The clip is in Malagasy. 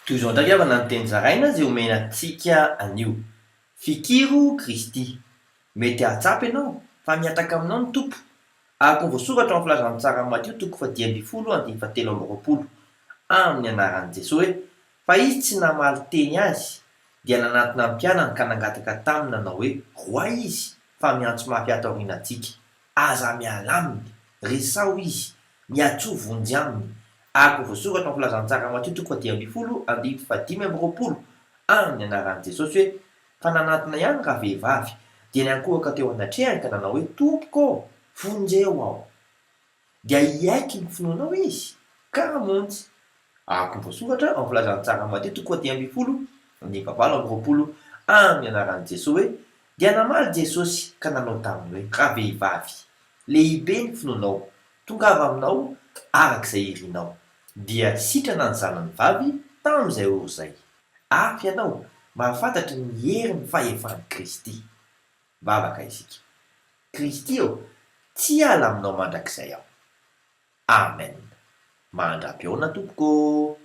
Toy izao ndraiky avana ny teny zaraina zay omena antsika anio. Fikiro Kristy. Mety ahatsapy ianao fa miataka aminao ny tompo. Araka ny voasoratra amin'ny filazan'ny tsara Matio toko 10:17 amin'ny anaran'i Jesosy hoe fa izy tsy namaly teny azy dia nanantona ny mpianany ka nangataka taminy nanao hoe roay izy fa miantso mafy ato aorianantsika. Aza miala aminy, resao izy, miatsoa vonjy aminy. Araka ny voasoratra amin'ny filazan'ny tsara Matio toko 10:15 amin'ny anaran'i Jesosy hoe fa nanantona ihany raha vehivavy dia niankohaka teo anatrehany ka nanao hoe tompoko vonjeo aho. Dia iaiky ny finoanao izy ka hamonjy. Araka ny voasoratra amin'ny filazan'ny tsara Matio toko 10:20 amin'ny anaran'i Jesosy hoe dia namaly Jesosy ka nanao taminy hoe raha vehivavy, lehibe ny finoanao, tongava aminao arak'izay irianao. Dia sitrana ny zanany vavy tamin'izay oro izay. Afy ianao mahafantatry ny herin'ny fahefan'i Kristy. Vavaka isika. Kristy tsy hiala aminao mandrakizay aho. Amen. Mandra-pioana tompoko.